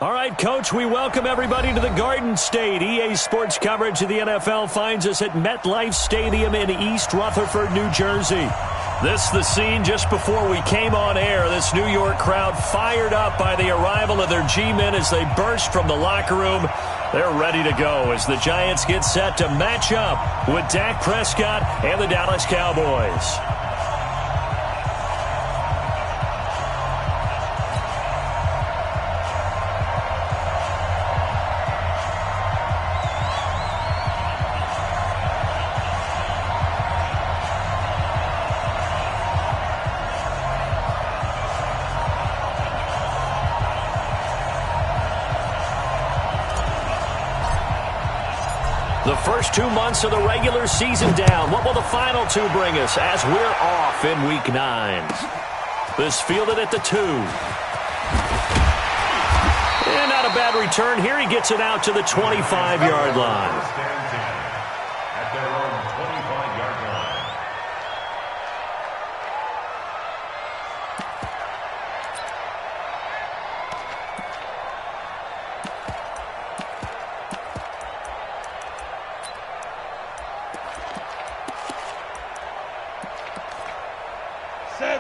All right, Coach, we welcome everybody to the Garden State. EA Sports coverage of the NFL finds us at MetLife Stadium in East Rutherford, New Jersey. This is the scene just before we came on air. This New York crowd fired up by the arrival of their G-men as they burst from the locker room. They're ready to go as the Giants get set to match up with Dak Prescott and the Dallas Cowboys. The first 2 months of the regular season down. What will the final two bring us as we're off in Week 9? This fielded at the 2. And not a bad return. Here he gets it out to the 25-yard line.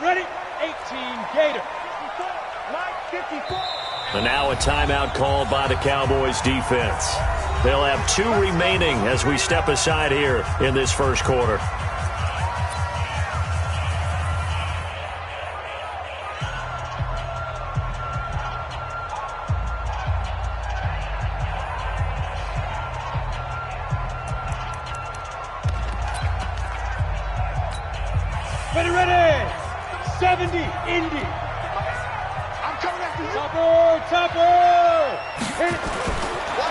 Ready? 18 Gator. And now a timeout called by the Cowboys defense. They'll have 2 remaining as we step aside here in this first quarter. Ready. 70, Indy. I'm coming after you. Topper.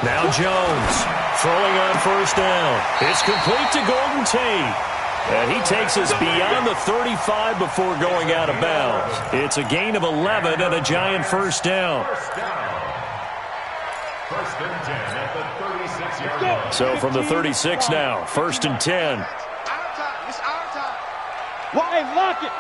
Now Jones throwing on first down. It's complete to Golden Tate. And he takes us beyond the 35 before going out of bounds. It's a gain of 11 and a Giant first down. First and 10 at the 36-yard line. So from the 36 now, first and 10. It's our time. Why lock it?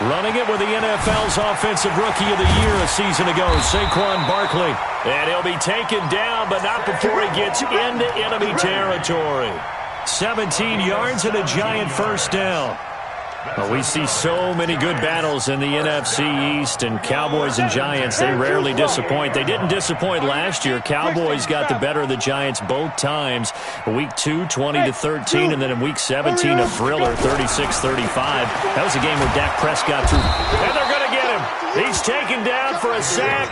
Running it with the NFL's Offensive Rookie of the Year a season ago, Saquon Barkley. And he'll be taken down, but not before he gets into enemy territory. 17 yards and a Giant first down. Well, we see so many good battles in the NFC East, and Cowboys and Giants, they rarely disappoint. They didn't disappoint last year. Cowboys got the better of the Giants both times. Week 2, 20-13, and then in Week 17, a thriller, 36-35. That was a game where Dak Prescott threw. And they're going to get him. He's taken down for a sack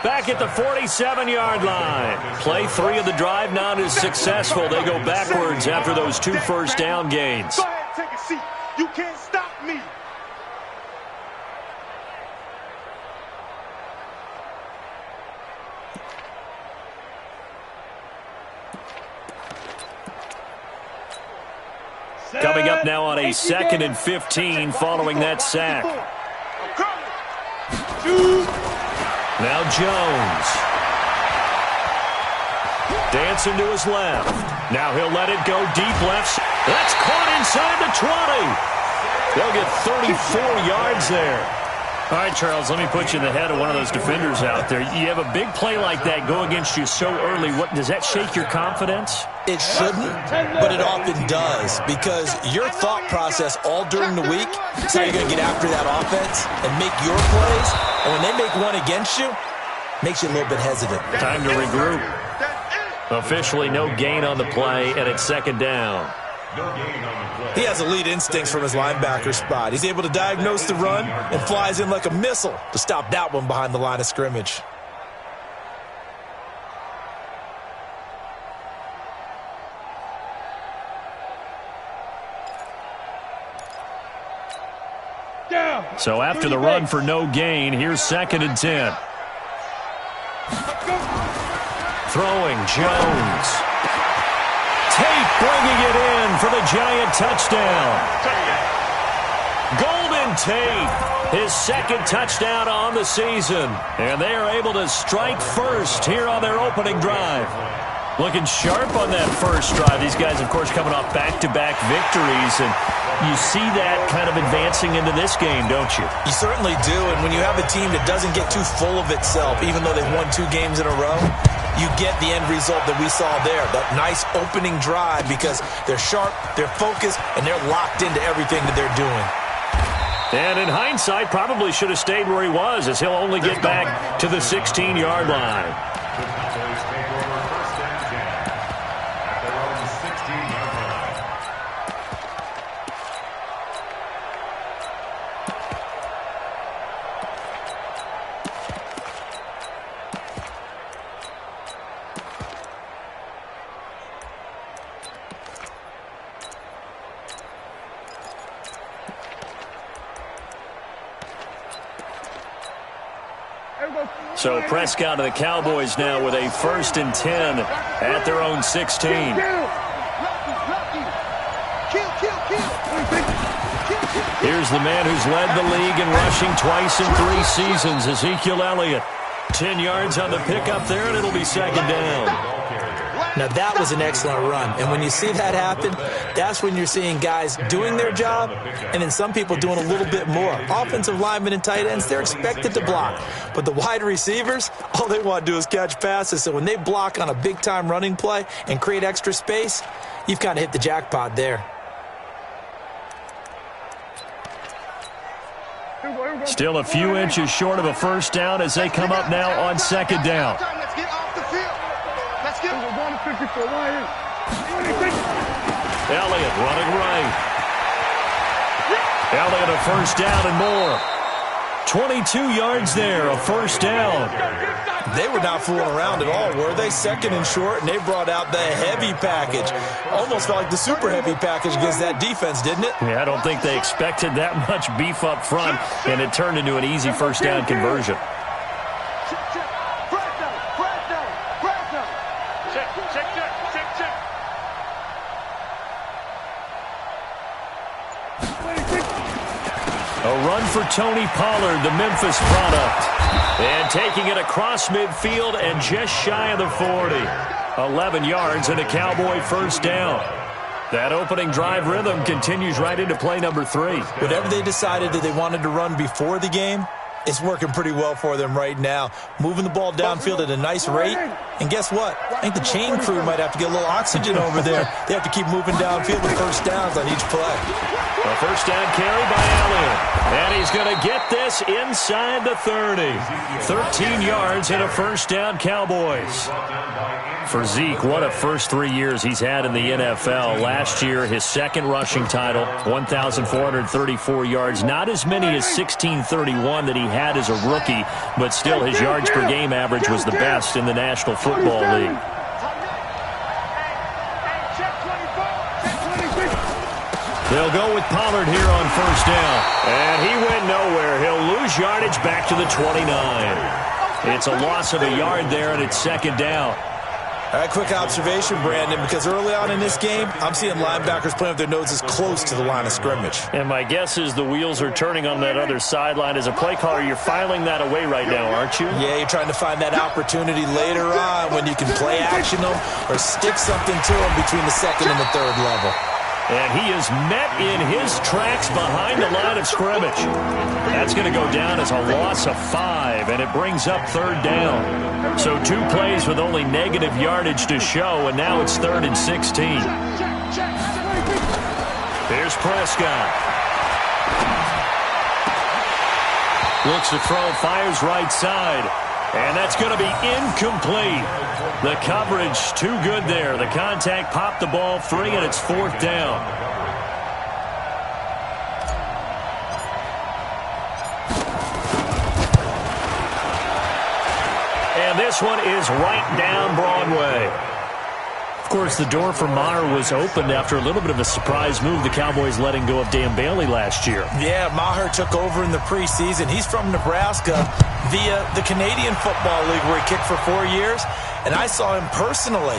back at the 47-yard line. Play 3 of the drive not as successful. They go backwards after those 2 first down gains. Go ahead, take a seat. You can't stop me. Coming up now on a 2nd and 15 following that sack. Now Jones. Dancing to his left. Now he'll let it go deep left. That's caught inside the 20. They'll get 34 yards there. All right, Charles, let me put you in the head of one of those defenders out there. You have a big play like that go against you so early. What does that shake your confidence? It shouldn't, but it often does, because your thought process all during the week is how you're going to get after that offense and make your plays. And when they make one against you, makes you a little bit hesitant. Time to regroup. Officially no gain on the play, and it's 2nd down. He has elite instincts from his linebacker spot. He's able to diagnose the run and flies in like a missile to stop that one behind the line of scrimmage. So after the run for no gain, here's 2nd and 10. Throwing Jones. Tate bringing it in for the Giant touchdown. Golden Tate, his 2nd touchdown on the season. And they are able to strike first here on their opening drive. Looking sharp on that first drive. These guys, of course, coming off back-to-back victories. And You see that kind of advancing into this game, don't you? You certainly do, and when you have a team that doesn't get too full of itself, even though they've won 2 games in a row, you get the end result that we saw there, that nice opening drive, because they're sharp, they're focused, and they're locked into everything that they're doing. And in hindsight, probably should have stayed where he was, as he'll only get back to the 16-yard line. The Cowboys take over first and 10 at their own 16-yard line. So Prescott of the Cowboys now with a 1st and 10 at their own 16. Here's the man who's led the league in rushing twice in 3 seasons, Ezekiel Elliott. 10 yards on the pickup there, and it'll be 2nd down. Now, that was an excellent run, and when you see that happen, that's when you're seeing guys doing their job and then some people doing a little bit more. Offensive linemen and tight ends, they're expected to block, but the wide receivers, all they want to do is catch passes, so when they block on a big-time running play and create extra space, you've kind of hit the jackpot there. Still a few inches short of a 1st down as they come up now on 2nd down. Let's get off the field. Let's get Elliott running right. Elliott a 1st down and more. 22 yards there, a 1st down. They were not fooling around at all, were they? 2nd and short, and they brought out the heavy package. Almost felt like the super heavy package against that defense, didn't it? Yeah, I don't think they expected that much beef up front, and it turned into an easy 1st down conversion. A run for Tony Pollard, the Memphis product. And taking it across midfield and just shy of the 40. 11 yards and a Cowboy 1st down. That opening drive rhythm continues right into play number 3. Whatever they decided that they wanted to run before the game, it's working pretty well for them right now. Moving the ball downfield at a nice rate. And guess what? I think the chain crew might have to get a little oxygen over there. They have to keep moving downfield with 1st downs on each play. A 1st down carry by Elliott. And he's going to get this inside the 30. 13 yards and a 1st down, Cowboys. For Zeke, what a first 3 years he's had in the NFL. Last year, his 2nd rushing title, 1,434 yards. Not as many as 1,631 that he had as a rookie, but still his yards per game average was the best in the National Football League. They'll go with Pollard here on 1st down. And he went nowhere. He'll lose yardage back to the 29. It's a loss of a yard there, and it's 2nd down. All right, quick observation, Brandon, because early on in this game, I'm seeing linebackers playing with their noses close to the line of scrimmage. And my guess is the wheels are turning on that other sideline. As a play caller, you're filing that away right now, aren't you? Yeah, you're trying to find that opportunity later on when you can play action them or stick something to them between the 2nd and the 3rd level. And he is met in his tracks behind the line of scrimmage. That's going to go down as a loss of 5, and it brings up 3rd down. So 2 plays with only negative yardage to show, and now it's 3rd and 16. Here's Prescott. Looks to throw, fires right side. And that's going to be incomplete. The coverage too good there. The contact popped the ball free, and it's 4th down. And this one is right down Broadway. Of course, the door for Maher was opened after a little bit of a surprise move, the Cowboys letting go of Dan Bailey last year. Yeah, Maher took over in the preseason. He's from Nebraska via the Canadian Football League, where he kicked for 4 years. And I saw him personally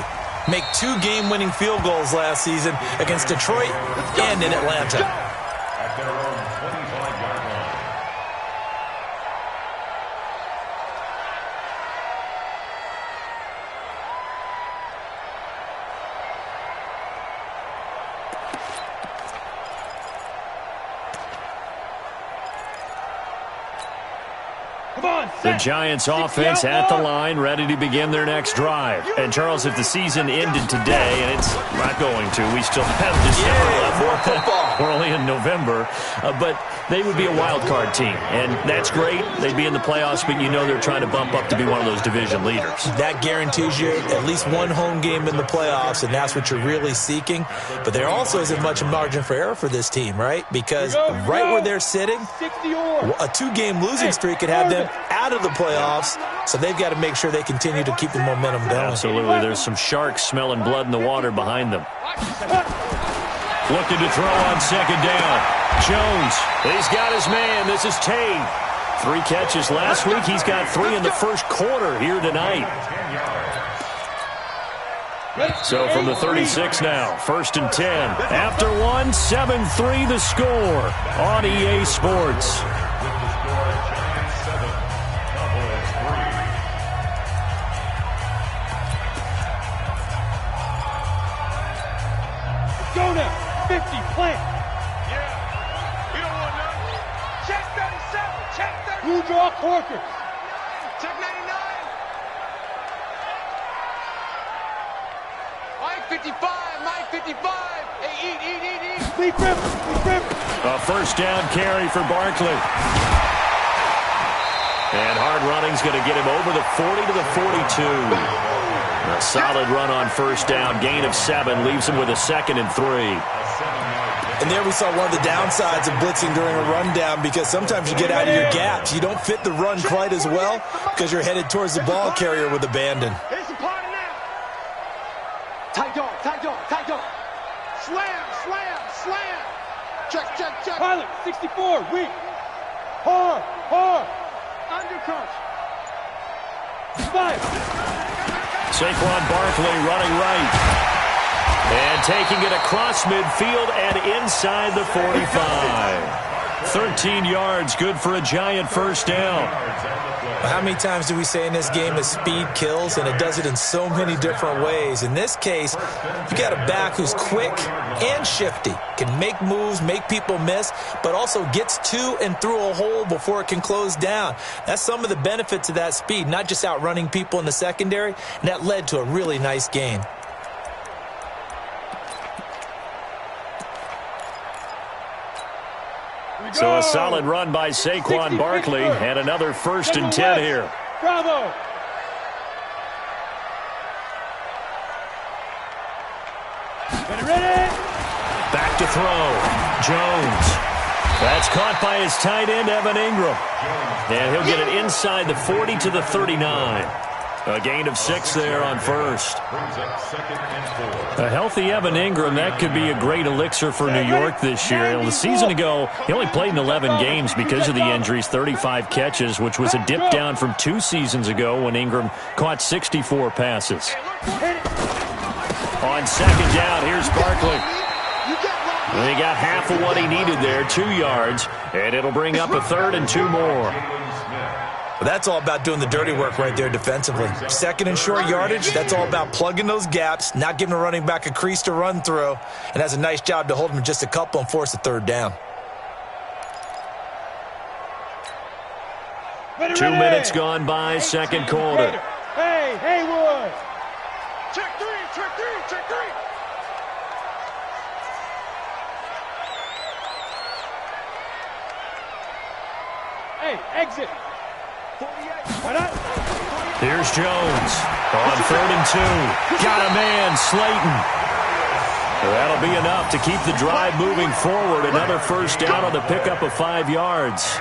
make 2 game-winning field goals last season against Detroit and in Atlanta. At their own 25-yard line. The Giants offense at the line, ready to begin their next drive. And, Charles, if the season ended today, and it's not going to, we still have December left. More football. We're only in November. But they would be a wild card team. And that's great. They'd be in the playoffs, but you know they're trying to bump up to be one of those division leaders. That guarantees you at least one home game in the playoffs, and that's what you're really seeking. But there also isn't much margin for error for this team, right? Because right where they're sitting, a 2-game losing streak could have them out of the playoffs, so they've got to make sure they continue to keep the momentum going. Absolutely. There's some sharks smelling blood in the water behind them. Looking to throw on second down. Jones, he's got his man. This is Tate. 3 catches last week. He's got 3 in the first quarter here tonight. So from the 36 now, 1st and 10. After 1, 7-3 the score on EA Sports. Go now, 50, plant. Yeah, we don't want none. Check 37, check 37. Blue draw Corker. Check 99. Mike 55, Mike 55. Hey, eat. Sleep rip. A first down carry for Barkley. And hard running's going to get him over the 40 to the 42. A solid run on first down. Gain of 7 leaves him with a 2nd and 3. And there we saw one of the downsides of blitzing during a rundown, because sometimes you get out of your gaps. You don't fit the run quite as well because you're headed towards the ball carrier with abandon. Here's the party now. Tight dog. Slam. Check. Pilot, 64, weak. Hard. Undercrunch. 5. Saquon Barkley running right. And taking it across midfield and inside the 45. 13 yards, good for a Giant first down. How many times do we say in this game that speed kills, and it does it in so many different ways? In this case, you got a back who's quick and shifty, can make moves, make people miss, but also gets to and through a hole before it can close down. That's some of the benefits of that speed, not just outrunning people in the secondary, and that led to a really nice gain. So a solid run by Saquon Barkley, and another 1st and 10 here. Bravo. Ready. Back to throw. Jones. That's caught by his tight end, Evan Ingram. And he'll get it inside the 40 to the 39. A gain of 6 there on first. A healthy Evan Ingram, that could be a great elixir for New York this year. The season ago, he only played in 11 games because of the injuries, 35 catches, which was a dip down from 2 seasons ago when Ingram caught 64 passes. On second down, here's Barkley. And he got half of what he needed there, 2 yards, and it'll bring up a 3rd and 2 more. But that's all about doing the dirty work right there defensively. 2nd and short yardage, that's all about plugging those gaps, not giving a running back a crease to run through, and has a nice job to hold him just a couple and force a 3rd down. 2 minutes gone by, second quarter. Hey, Haywood. Check 3. Hey, exit. Here's Jones on 3rd and 2. Got a man, Slayton. That'll be enough to keep the drive moving forward. Another first down on the pickup of 5 yards.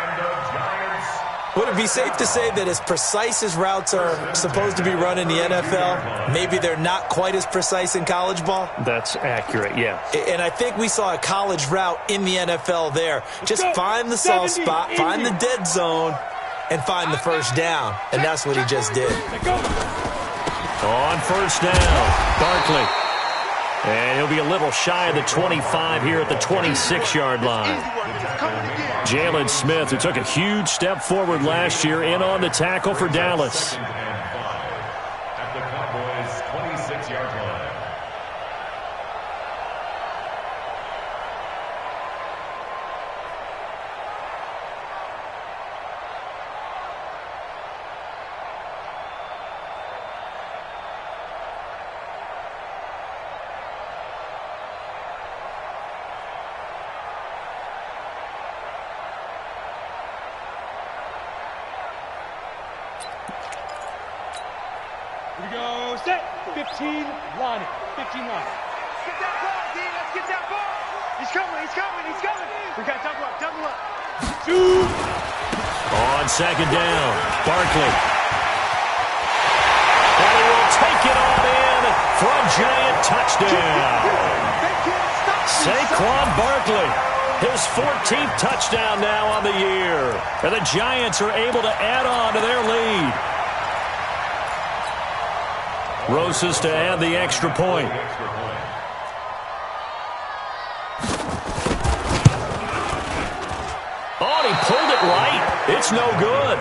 Would it be safe to say that as precise as routes are supposed to be run in the NFL, maybe they're not quite as precise in college ball? That's accurate, yeah. And I think we saw a college route in the NFL there. Just find the soft spot, find the dead zone, and find the first down. And that's what he just did. On first down, Barkley. And he'll be a little shy of the 25 here at the 26-yard line. Jalen Smith, who took a huge step forward last year, in on the tackle for Dallas. At the Cowboys' 26-yard line. Here we go. Set. 15 line. 15 line. Get that ball, D. Let's get that ball. He's coming. He's coming. He's coming. We got double up. Double up. 2. On second down, Barkley. And he will take it on in for a giant touchdown. Saquon Barkley, his 14th touchdown now on the year. And the Giants are able to add on to their lead. Rosas to add the extra point. Oh, and he pulled it right. It's no good.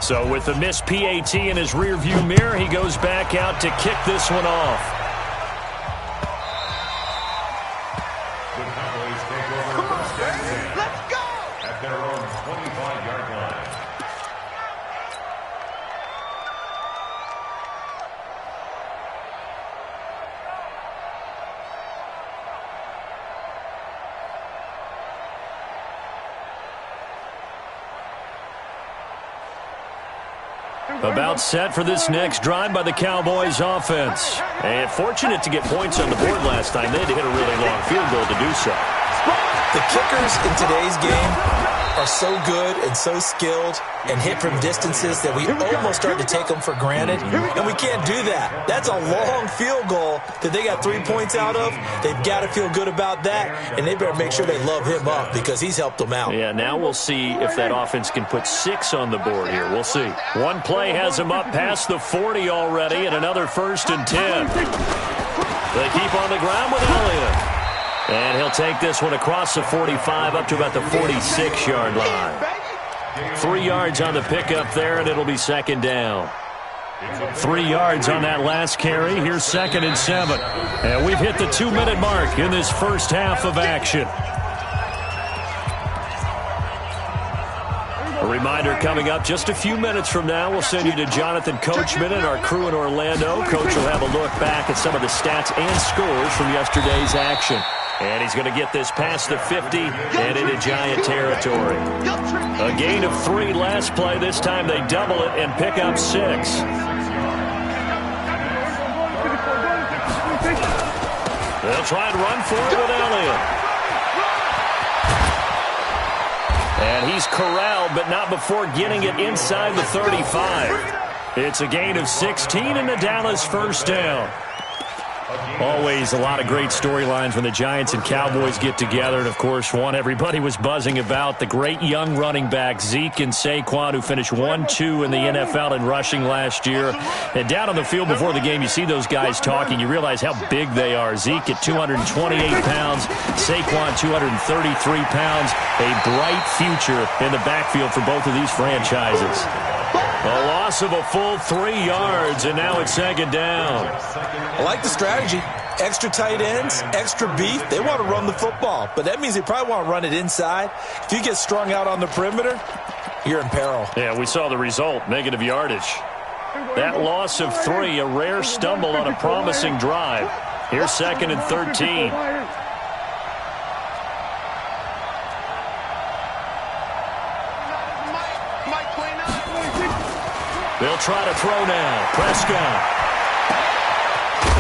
So with the missed PAT in his rearview mirror, he goes back out to kick this one off. The Cowboys take over first and 10. Let's go! At their own 25-yard line. About set for this next drive by the Cowboys offense. And fortunate to get points on the board last time. They had to hit a really long field goal to do so. The kickers in today's game are so good and so skilled and hit from distances that we almost start to take them for granted, and we can't do that. That's a long field goal that they got 3 points out of. They've got to feel good about that, and they better make sure they love him up because he's helped them out. Yeah, now we'll see if that offense can put 6 on the board here. We'll see. One play has them up past the 40 already, and another 1st and 10. They keep on the ground with Elliott. And he'll take this one across the 45 up to about the 46-yard line. 3 yards on the pickup there, and it'll be second down. 3 yards on that last carry. Here's 2nd and 7. And we've hit the 2-minute mark in this first half of action. A reminder coming up just a few minutes from now. We'll send you to Jonathan Coachman and our crew in Orlando. Coach will have a look back at some of the stats and scores from yesterday's action. And he's going to get this past the 50 and into Giant territory. A gain of 3 last play. This time they double it and pick up 6. They'll try and run for it with Elliott. And he's corralled, but not before getting it inside the 35. It's a gain of 16 and the Dallas first down. Always a lot of great storylines when the Giants and Cowboys get together. And, of course, one everybody was buzzing about, the great young running back Zeke and Saquon, who finished 1-2 in the NFL in rushing last year. And down on the field before the game, you see those guys talking. You realize how big they are. Zeke at 228 pounds, Saquon 233 pounds. A bright future in the backfield for both of these franchises. A loss of a full 3 yards, and now it's second down. I like the strategy. Extra tight ends, extra beef. They want to run the football, but that means they probably want to run it inside. If you get strung out on the perimeter, you're in peril. Yeah, we saw the result, negative yardage. That loss of 3, a rare stumble on a promising drive. Here's 2nd and 13. They'll try to throw now. Prescott.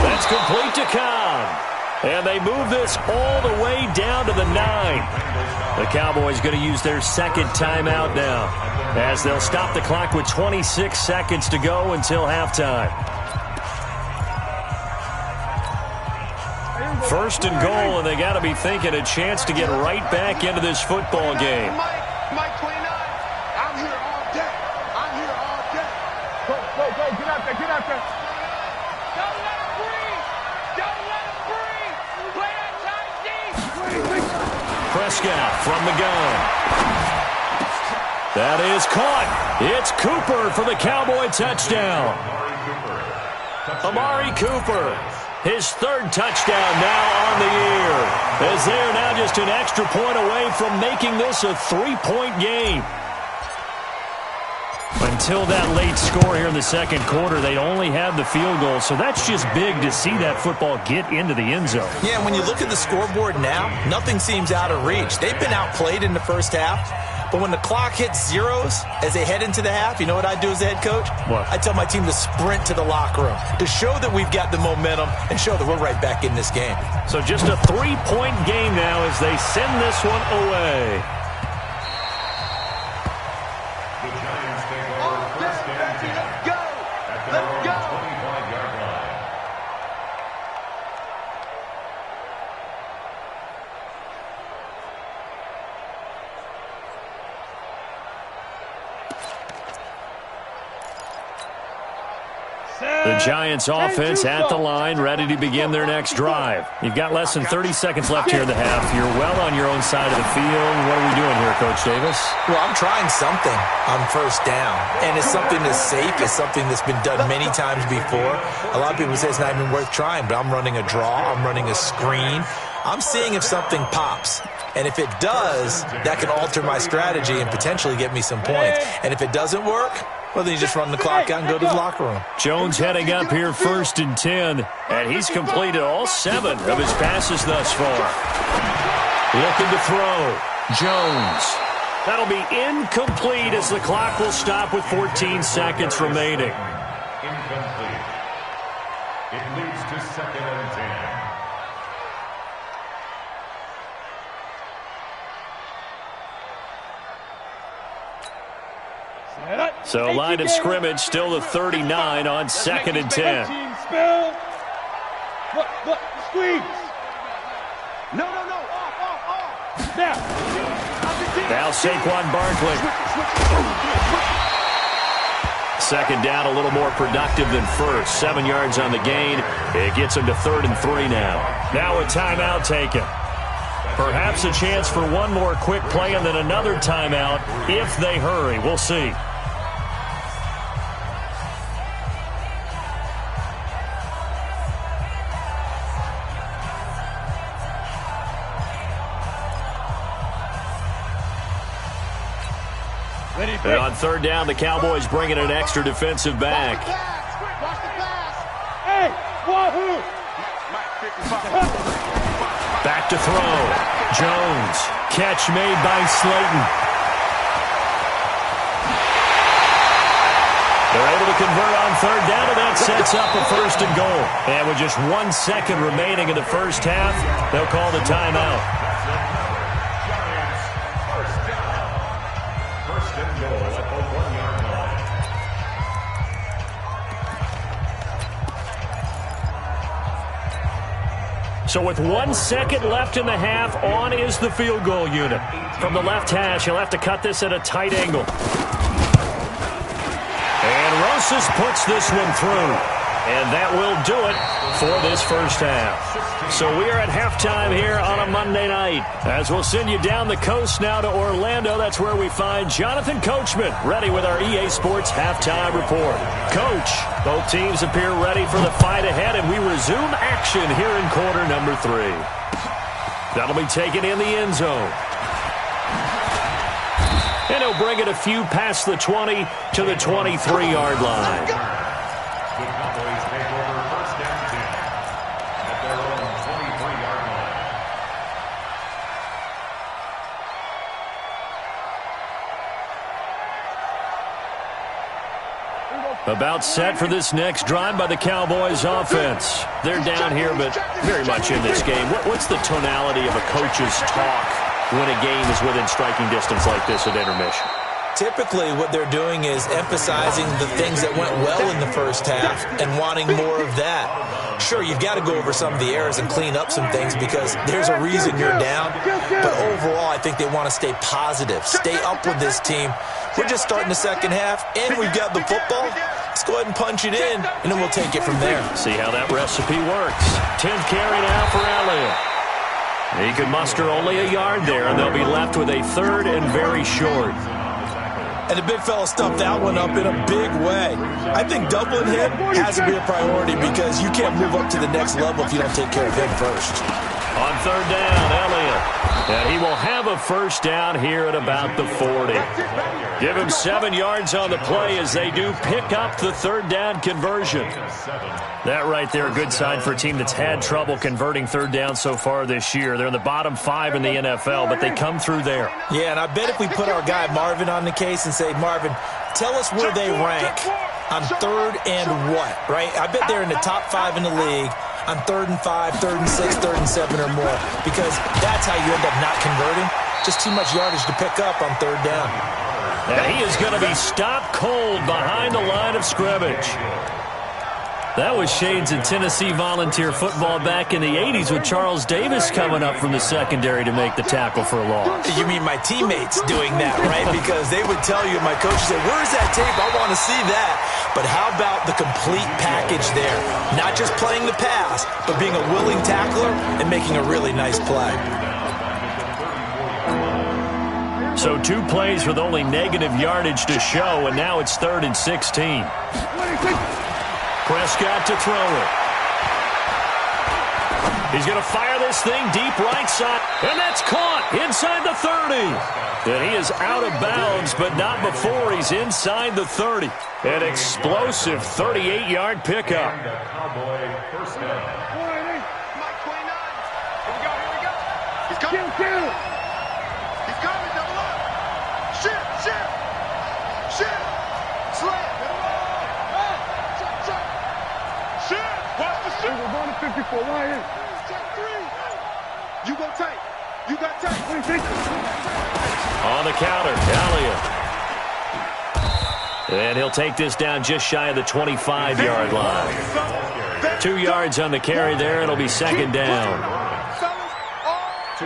That's complete to Cobb. And they move this all the way down to the 9. The Cowboys going to use their 2nd timeout now, as they'll stop the clock with 26 seconds to go until halftime. 1st and goal, and they got to be thinking a chance to get right back into this football game. Mike 29, I'm here all day. I'm here all day. Go, get out there, get out there. Don't let him breathe. Don't let him breathe. Play that tight D. Prescott from the gun. That is caught. It's Cooper for the Cowboy touchdown. Amari Cooper, his 3rd touchdown now on the year, as they are now just an extra point away from making this a 3-point game. When until that late score here in the second quarter, they only had the field goal. So that's just big to see that football get into the end zone. Yeah, and when you look at the scoreboard now, nothing seems out of reach. They've been outplayed in the first half. But when the clock hits zeros as they head into the half, you know what I do as the head coach? What? I tell my team to sprint to the locker room to show that we've got the momentum and show that we're right back in this game. So just a 3-point game now as they send this one away. The Giants take over first and 10. Go! At their Let's own go! 25-yard line. The Giants offense at the line, ready to begin their next drive. You've got less than 30 seconds left here in the half. You're well on your own side of the field. What are we doing here, Coach Davis? Well, I'm trying something on first down, and it's something that's safe. It's something that's been done many times before. A lot of people say it's not even worth trying, but I'm running a draw. I'm running a screen. I'm seeing if something pops. And if it does, that can alter my strategy and potentially get me some points. And if it doesn't work, well, then you just run the clock out and go to the locker room. Jones heading up here first and 10, and he's completed all 7 of his passes thus far. Looking to throw. Jones. That'll be incomplete as the clock will stop with 14 seconds remaining. Incomplete. It leads to second and 10. So line of scrimmage still the 39 on second and 10. Spell. What? Squeeze. No. Off. Now Saquon Barkley. Second down, a little more productive than first. 7 yards on the gain. It gets him to 3rd and 3 now. Now a timeout taken. Perhaps a chance for one more quick play and then another timeout if they hurry. We'll see. And on 3rd down, the Cowboys bringing an extra defensive back. Hey, wahoo! Back to throw. Jones. Catch made by Slayton. They're able to convert on 3rd down, and that sets up a 1st and goal. And with just 1 second remaining in the first half, they'll call the timeout. So with 1 second left in the half, on is the field goal unit. From the left hash, he'll have to cut this at a tight angle. And Rosas puts this one through. And that will do it for this first half. So we are at halftime here on a Monday night. As we'll send you down the coast now to Orlando, that's where we find Jonathan Coachman, ready with our EA Sports halftime report. Coach, both teams appear ready for the fight ahead, and we resume action here in quarter number 3. That'll be taken in the end zone. And he'll bring it a few past the 20 to the 23-yard line. The Cowboys take over first and 10 at their own 23-yard line. About set for this next drive by the Cowboys offense. They're down here, but very much in this game. What's the tonality of a coach's talk when a game is within striking distance like this at intermission? Typically, what they're doing is emphasizing the things that went well in the first half and wanting more of that. Sure, you've got to go over some of the errors and clean up some things because there's a reason you're down. But overall, I think they want to stay positive, stay up with this team. We're just starting the second half, and we've got the football. Let's go ahead and punch it in, and then we'll take it from there. See how that recipe works. 10th carry now for Elliott. He could muster only a yard there, and they'll be left with a 3rd and very short. And the big fella stuffed that one up in a big way. I think doubling him has to be a priority because you can't move up to the next level if you don't take care of him first. On 3rd down, Elliott. And he will have a first down here at about the 40. Give him 7 yards on the play as they do pick up the third down conversion. That right there, a good sign for a team that's had trouble converting third down so far this year. They're in the bottom 5 in the NFL, but they come through there. Yeah, and I bet if we put our guy Marvin on the case and say, Marvin, tell us where they rank on third and what, right? I bet they're in the top 5 in the league on 3rd and 5, 3rd and 6, 3rd and 7 or more, because that's how you end up not converting. Just too much yardage to pick up on third down. And he is going to be stopped cold behind the line of scrimmage. That was shades of Tennessee volunteer football back in the 80s with Charles Davis coming up from the secondary to make the tackle for a loss. You mean my teammates doing that, right? Because they would tell you, my coach would say, where's that tape? I want to see that. But how about the complete package there? Not just playing the pass, but being a willing tackler and making a really nice play. So 2 plays with only negative yardage to show, and now it's 3rd and 16. Prescott to throw it. He's going to fire this thing deep right side, and that's caught inside the 30. And he is out of bounds, but not before he's inside the 30. An explosive 38-yard pickup. Cowboy first down. Mike 29. Here we go. He's coming. He's coming. Double up. Shit. Slam. Watch the shit. We're going to 54. Right here. Check 3. You go tight. You got tight. On the counter, Elliott. And he'll take this down just shy of the 25-yard line. 2 yards on the carry there. It'll be 2nd down.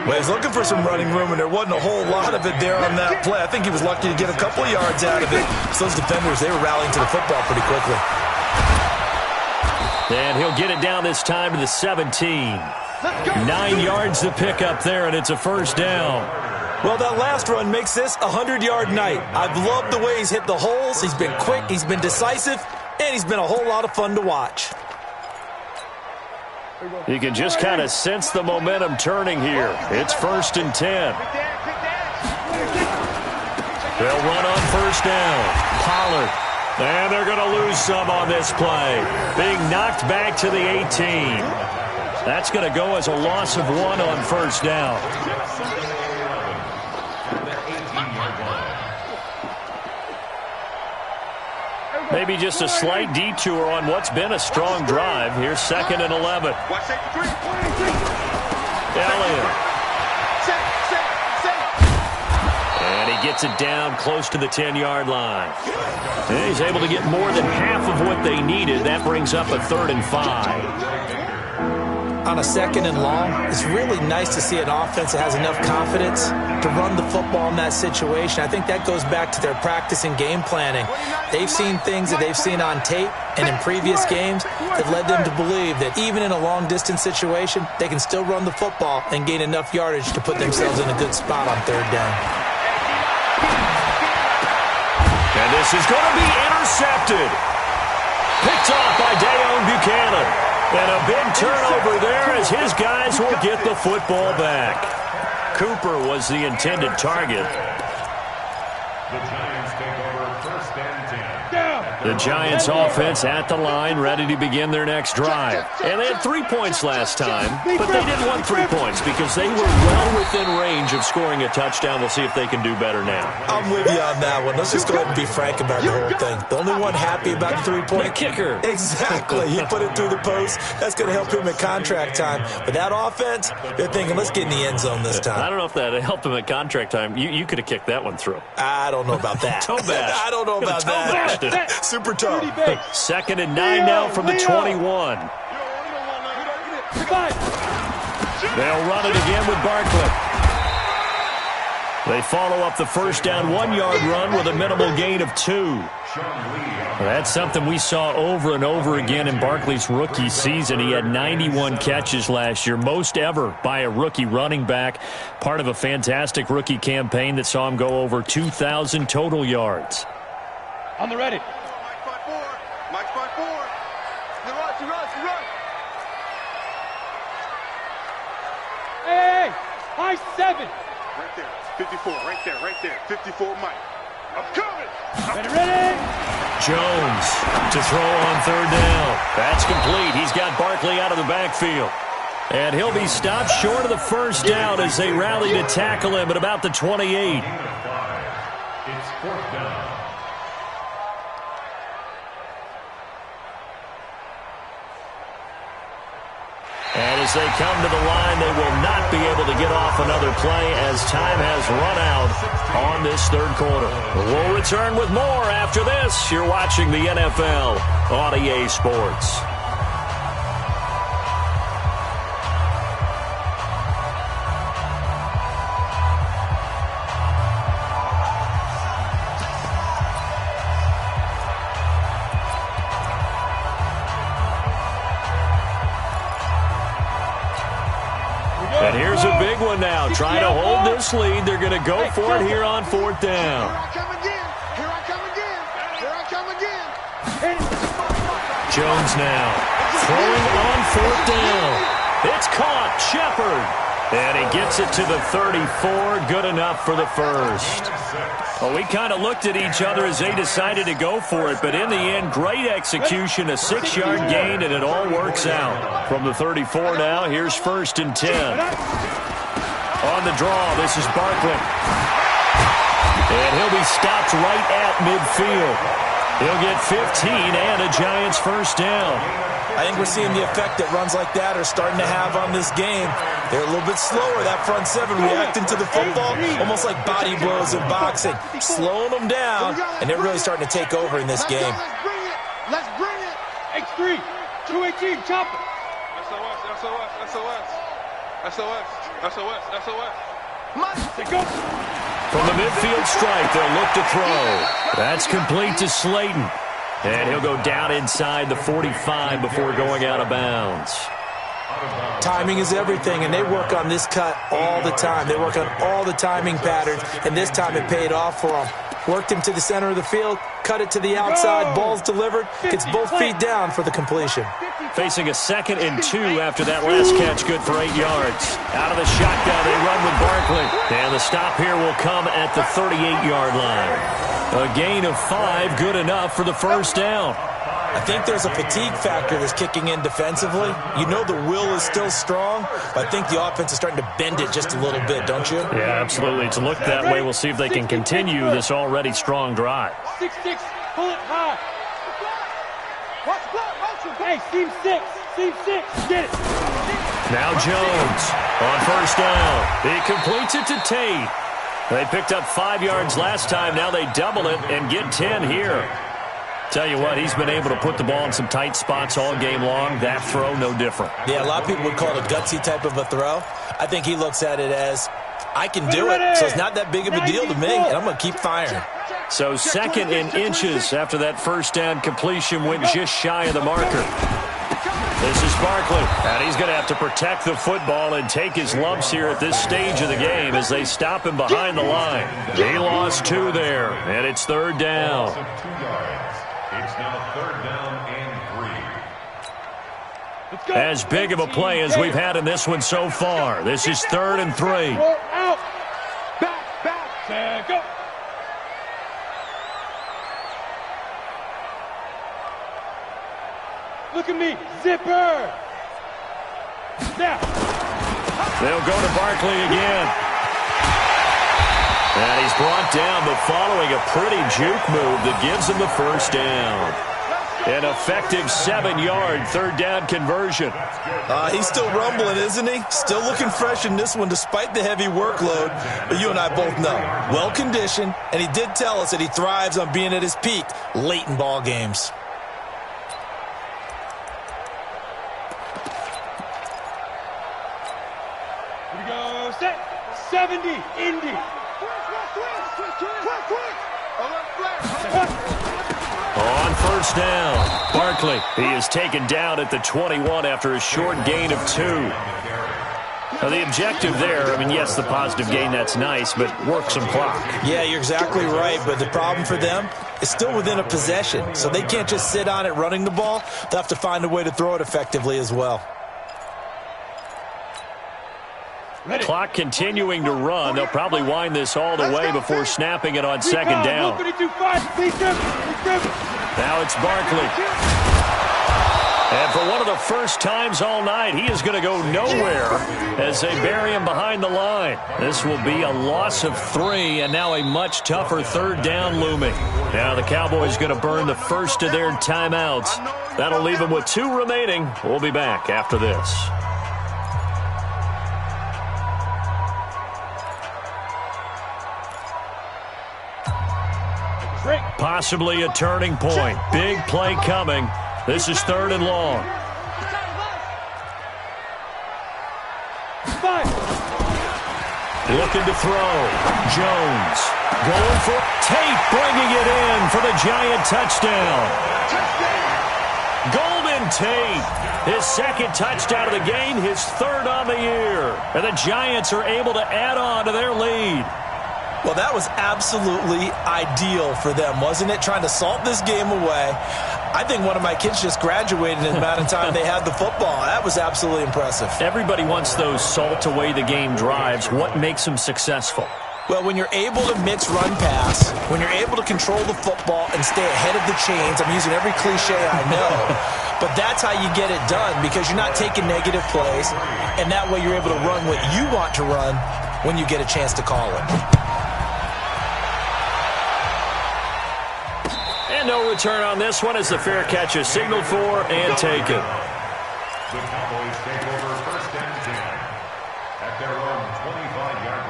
Well, he's looking for some running room, and there wasn't a whole lot of it there on that play. I think he was lucky to get a couple of yards out of it. So those defenders, they were rallying to the football pretty quickly. And he'll get it down this time to the 17. 9 yards to pick up there, and it's a first down. Well, that last run makes this a 100-yard night. I've loved the way he's hit the holes. He's been quick, he's been decisive, and he's been a whole lot of fun to watch. You can just kind of sense the momentum turning here. It's 1st and 10. They'll run on first down. Pollard. And they're going to lose some on this play. Being knocked back to the 18. That's going to go as a loss of 1 on first down. Maybe just a slight detour on what's been a strong drive. Here's 2nd and 11. Elliott. And he gets it down close to the 10-yard line. And he's able to get more than half of what they needed. That brings up a 3rd and 5. On a 2nd and long, it's really nice to see an offense that has enough confidence to run the football in that situation. I think that goes back to their practice and game planning. They've seen things that they've seen on tape and in previous games that led them to believe that even in a long-distance situation, they can still run the football and gain enough yardage to put themselves in a good spot on 3rd down. And this is going to be intercepted. Picked off by Dayon Buchanan. And a big turnover there as his guys will get the football back. Cooper was the intended target. The Giants take over 1st and 10. The Giants offense at the line, ready to begin their next drive. And they had 3 points last time, but they didn't want 3 points because they were well within range of scoring a touchdown. We'll see if they can do better now. I'm with you on that one. Let's just go ahead and be frank about the whole thing. The only one happy about the 3-point The kicker. Exactly. He put it through the post. That's going to help him at contract time. But that offense, they're thinking, let's get in the end zone this time. I don't know if that helped him at contract time. You could have kicked that one through. I don't know about that. Toe bash. I don't know about that. Toe bashed it. Super tough. 2nd and 9 now from the 21. They'll run it again with Barkley. They follow up the first down 1-yard run with a minimal gain of 2. That's something we saw over and over again in Barkley's rookie season. He had 91 catches last year, most ever by a rookie running back, part of a fantastic rookie campaign that saw him go over 2,000 total yards. On the ready. Mike 5-4. He runs. Hey, high 7. 54, right there. 54, Mike. I'm coming. Ready? Jones to throw on third down. That's complete. He's got Barkley out of the backfield. And he'll be stopped short of the first down as they rally to tackle him at about the 28. It's fourth down. And as they come to the line, they will not be able to get off another play as time has run out on this third quarter. We'll return with more after this. You're watching the NFL on EA Sports. And here's a big one now. Trying to hold this lead. They're going to go for it here on fourth down. Here I come again. Jones now throwing on fourth down. It's caught. Shepard. And he gets it to the 34. Good enough for the first. Well, we kind of looked at each other as they decided to go for it. But in the end, great execution, a 6-yard gain, and it all works out. From the 34 now, here's 1st and 10. On the draw, this is Barkley. And he'll be stopped right at midfield. He'll get 15 and a Giants first down. I think we're seeing the effect that runs like that are starting to have on this game. They're a little bit slower, that front seven, reacting to the football, almost like body blows in boxing, slowing them down, and they're really starting to take over in this game. Let's bring it. X3, 218, chopper. SOS. From the midfield strike, they'll look to throw. That's complete to Slayton. And he'll go down inside the 45 before going out of bounds. Timing is everything, and they work on this cut all the time. They work on all the timing patterns, and this time it paid off for them. Worked him to the center of the field, cut it to the outside, ball's delivered, gets both feet down for the completion. Facing a 2nd and 2 after that last catch, good for 8 yards. Out of the shotgun, they run with Barkley. And the stop here will come at the 38-yard line. A gain of 5, good enough for the first down. I think there's a fatigue factor that's kicking in defensively. You know the will is still strong, but I think the offense is starting to bend it just a little bit, don't you? Yeah, absolutely. It's looked that way. We'll see if they can continue this already strong drive. 6-6, pull it high. Hey, seam 6, get it. Now Jones on first down. He completes it to Tate. They picked up 5 yards last time. Now they double it and get 10 here. Tell you what, he's been able to put the ball in some tight spots all game long. That throw, no different. Yeah, a lot of people would call it a gutsy type of a throw. I think he looks at it as, I can do it, so it's not that big of a deal to me, and I'm going to keep firing. So 2nd and inches after that first down completion went just shy of the marker. This is Barkley, and he's going to have to protect the football and take his lumps here at this stage of the game as they stop him behind the line. He lost 2 there, and it's 3rd down. It's now 3rd down and 3. As big of a play as we've had in this one so far. This is 3rd and 3. Out. Back, go. Look at me, zipper. Now. They'll go to Barkley again. And he's brought down, but following a pretty juke move that gives him the first down. An effective 7-yard 3rd down conversion. He's still rumbling, isn't he? Still looking fresh in this one despite the heavy workload. But you and I both know, well-conditioned, and he did tell us that he thrives on being at his peak late in ball games. Here we go, set. 70, Indy. On first down, Barkley. He is taken down at the 21 after a short gain of 2. Now the objective there, I mean, yes, the positive gain, that's nice, but work some clock. Yeah, you're exactly right, but the problem for them is still within a possession, so they can't just sit on it running the ball. They'll have to find a way to throw it effectively as well. Clock continuing to run. They'll probably wind this all the way before snapping it on second down. Now it's Barkley. And for one of the first times all night, he is going to go nowhere as they bury him behind the line. This will be a loss of 3, and now a much tougher third down looming. Now the Cowboys going to burn the first of their timeouts. That'll leave them with 2 remaining. We'll be back after this. Possibly a turning point. Big play coming. This is 3rd and long. Looking to throw. Jones going for Tate, bringing it in for the Giant touchdown. Golden Tate, his 2nd touchdown of the game, his 3rd on the year. And the Giants are able to add on to their lead. Well, that was absolutely ideal for them, wasn't it? Trying to salt this game away. I think one of my kids just graduated in the amount of time they had the football. That was absolutely impressive. Everybody wants those salt-away-the-game drives. What makes them successful? Well, when you're able to mix run-pass, when you're able to control the football and stay ahead of the chains, I'm using every cliche I know, but that's how you get it done because you're not taking negative plays, and that way you're able to run what you want to run when you get a chance to call it. No return on this one as the fair catch is signaled for and taken. The Cowboys take over 1st and 10 at their own 25-yard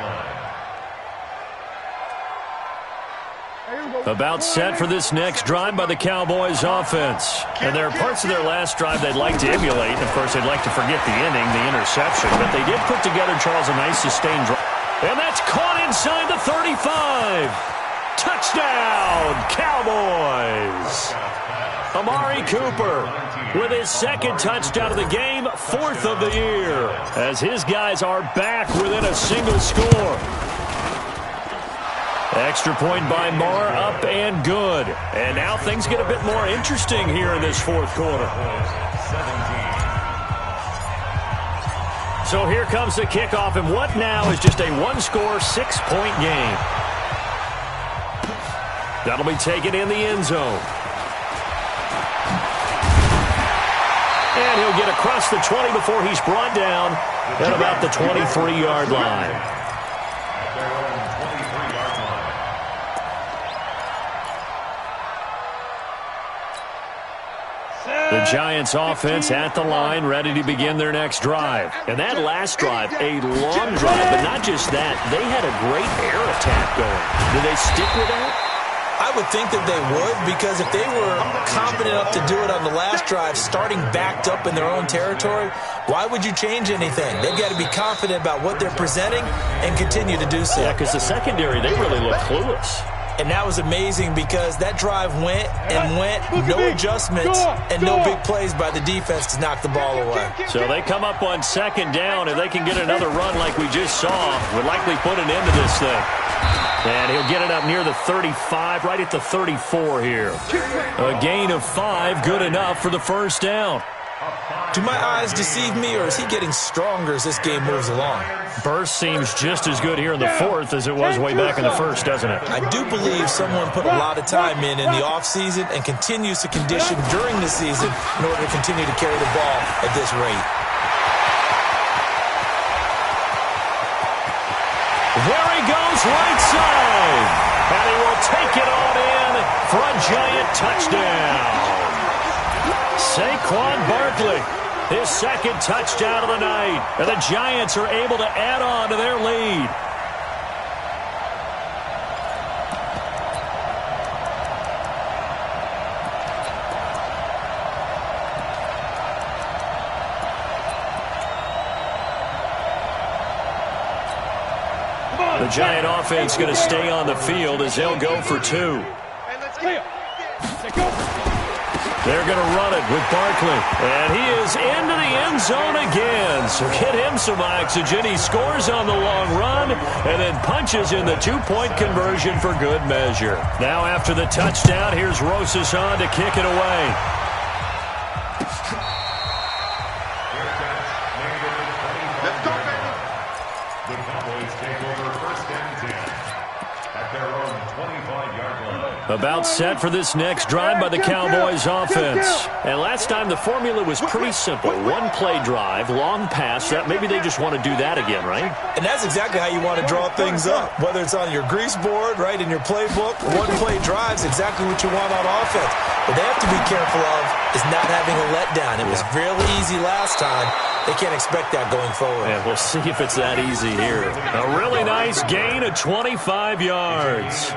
line. About set for this next drive by the Cowboys offense. And there are parts of their last drive they'd like to emulate. Of course, they'd like to forget the inning, the interception. But they did put together, Charles, a nice sustained drive. And that's caught inside the 35. Touchdown, Cowboys! Amari Cooper with his 2nd touchdown of the game, 4th of the year, as his guys are back within a single score. Extra point by Marr, up and good. And now things get a bit more interesting here in this 4th quarter. So here comes the kickoff, and what now is just a 1-score, 6-point game. That'll be taken in the end zone. And he'll get across the 20 before he's brought down at about the 23-yard line. The Giants offense at the line, ready to begin their next drive. And that last drive, a long drive, but not just that. They had a great air attack going. Do they stick with that? I would think that they would, because if they were confident enough to do it on the last drive, starting backed up in their own territory, why would you change anything? They've got to be confident about what they're presenting and continue to do so. Yeah, because the secondary, they really look clueless. And that was amazing because that drive went and went, no adjustments and no big plays by the defense to knock the ball away. So they come up on 2nd down. If they can get another run like we just saw, would likely put an end to this thing. And he'll get it up near the 35, right at the 34 here. A gain of 5, good enough for the 1st down. Do my eyes deceive me, or is he getting stronger as this game moves along? Burst seems just as good here in the 4th as it was way back in the 1st, doesn't it? I do believe someone put a lot of time in the offseason and continues to condition during the season in order to continue to carry the ball at this rate. There he goes, right side. And he will take it on in for a Giant touchdown. Saquon Barkley, his 2nd touchdown of the night. And the Giants are able to add on to their lead. The Giant offense going to stay on the field as they'll go for 2. They're going to run it with Barkley. And he is into the end zone again. So get him some oxygen. He scores on the long run and then punches in the 2-point conversion for good measure. Now after the touchdown, here's Rosas on to kick it away. About set for this next drive by the Cowboys offense. And last time the formula was pretty simple. One play drive, long pass. That maybe they just want to do that again, right? And that's exactly how you want to draw things up. Whether it's on your grease board, right, in your playbook, one play drive's exactly what you want on offense. What they have to be careful of is not having a letdown. It was really easy last time. They can't expect that going forward. Yeah, we'll see if it's that easy here. A really nice gain of 25 yards.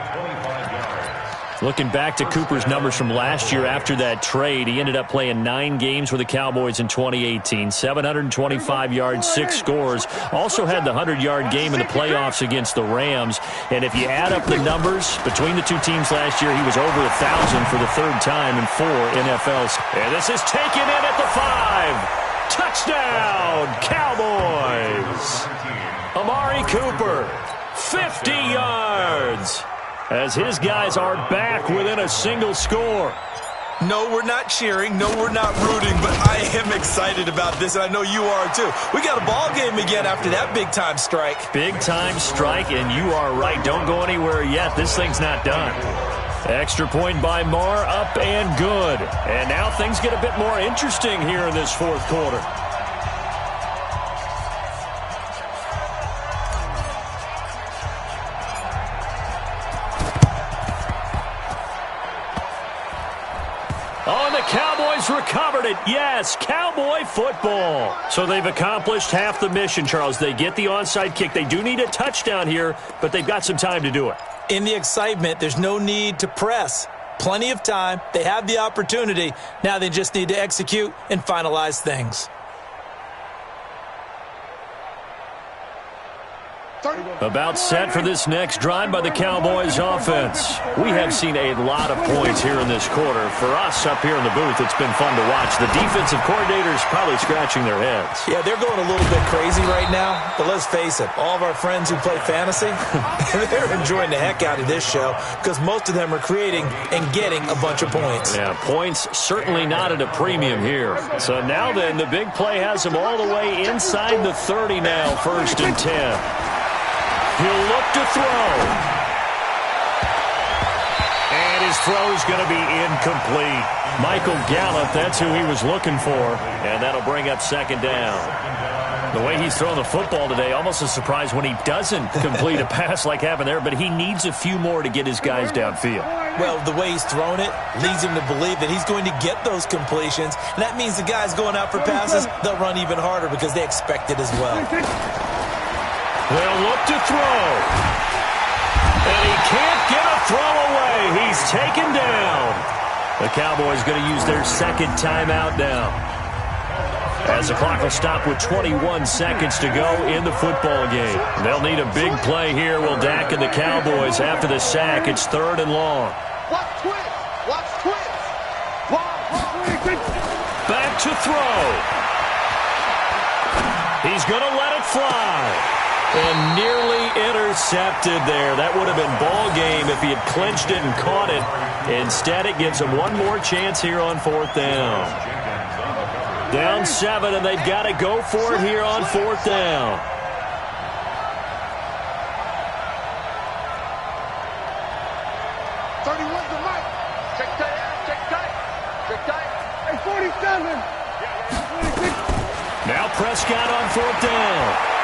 Looking back to Cooper's numbers from last year after that trade, he ended up playing 9 games with the Cowboys in 2018. 725 yards, 6 scores. Also had the 100-yard game in the playoffs against the Rams. And if you add up the numbers between the two teams last year, he was over 1,000 for the 3rd time in 4 NFLs. And this is taken in at the 5. Touchdown, Cowboys. Amari Cooper, 50 yards. As his guys are back within a single score. No, we're not cheering. No, we're not rooting. But I am excited about this, and I know you are too. We got a ball game again after that big-time strike. Big-time strike, and you are right. Don't go anywhere yet. This thing's not done. Extra point by Marr, up and good. And now things get a bit more interesting here in this 4th quarter. Oh, and the Cowboys recovered it. Yes, Cowboy football. So they've accomplished half the mission, Charles. They get the onside kick. They do need a touchdown here, but they've got some time to do it. In the excitement, there's no need to press. Plenty of time. They have the opportunity. Now they just need to execute and finalize things. About set for this next drive by the Cowboys offense. We have seen a lot of points here in this quarter. For us up here in the booth, it's been fun to watch. The defensive coordinators probably scratching their heads. Yeah, they're going a little bit crazy right now. But let's face it, all of our friends who play fantasy, they're enjoying the heck out of this show because most of them are creating and getting a bunch of points. Yeah, points certainly not at a premium here. So now then, the big play has them all the way inside the 30 now, 1st and 10. He'll look to throw. And his throw's going to be incomplete. Michael Gallup, that's who he was looking for. And that'll bring up 2nd down. The way he's throwing the football today, almost a surprise when he doesn't complete a pass like happened there, but he needs a few more to get his guys downfield. Well, the way he's thrown it leads him to believe that he's going to get those completions. And that means the guys going out for passes, they'll run even harder because they expect it as well. They'll look to throw. And he can't get a throw away. He's taken down. The Cowboys going to use their 2nd timeout now. As the clock will stop with 21 seconds to go in the football game. They'll need a big play here. Will Dak and the Cowboys after the sack. It's 3rd and long. Watch twist. Watch twist. Back to throw. He's going to let it fly. And nearly intercepted there. That would have been ball game if he had clinched it and caught it. Instead, it gives him one more chance here on 4th down. Down 7, and they've got to go for it here on 4th down. Check tight. Hey, 47. Now Prescott on 4th down.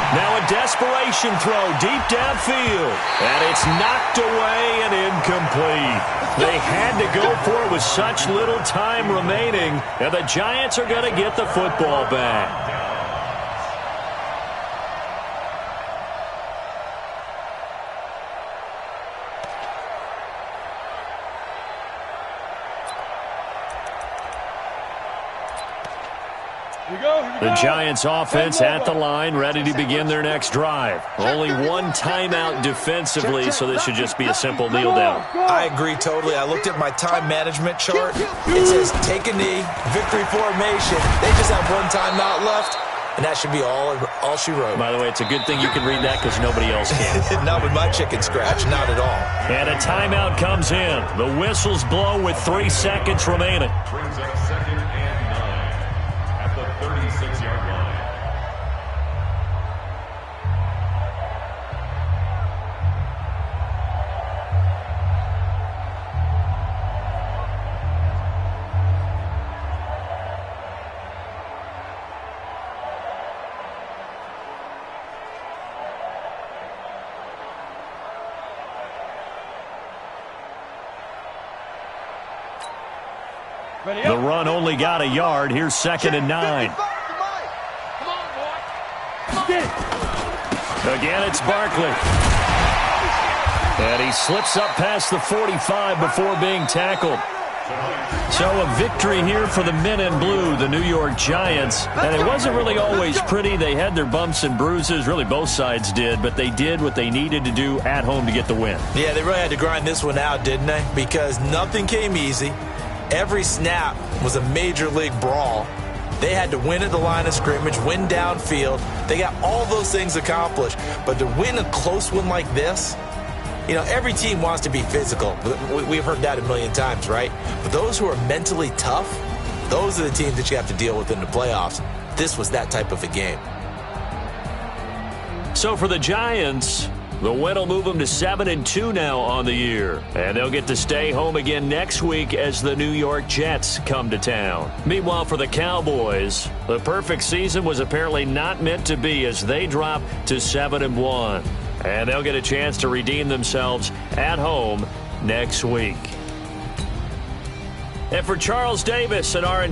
Now a desperation throw deep downfield. And it's knocked away and incomplete. They had to go for it with such little time remaining. And the Giants are going to get the football back. The Giants offense at the line, ready to begin their next drive. Only one timeout defensively, so this should just be a simple kneel down. I agree totally. I looked at my time management chart. It says take a knee, victory formation. They just have one timeout left, and that should be all she wrote. By the way, it's a good thing you can read that because nobody else can. Not with my chicken scratch, not at all. And a timeout comes in. The whistles blow with 3 seconds remaining. Brings up 2nd and 9 at the 36-yard line. The run only got a yard. Here's 2nd and 9. Come on, boy. Again, it's Barkley. And he slips up past the 45 before being tackled. So a victory here for the men in blue, the New York Giants. And it wasn't really always pretty. They had their bumps and bruises. Really, both sides did. But they did what they needed to do at home to get the win. Yeah, they really had to grind this one out, didn't they? Because nothing came easy. Every snap was a major league brawl. They had to win at the line of scrimmage, win downfield. They got all those things accomplished. But to win a close one like this, you know, every team wants to be physical. We've heard that a million times, right? But those who are mentally tough, those are the teams that you have to deal with in the playoffs. This was that type of a game. So for the Giants, the win will move them to 7-2 now on the year. And they'll get to stay home again next week as the New York Jets come to town. Meanwhile, for the Cowboys, the perfect season was apparently not meant to be as they drop to 7-1. And they'll get a chance to redeem themselves at home next week. And for Charles Davis and our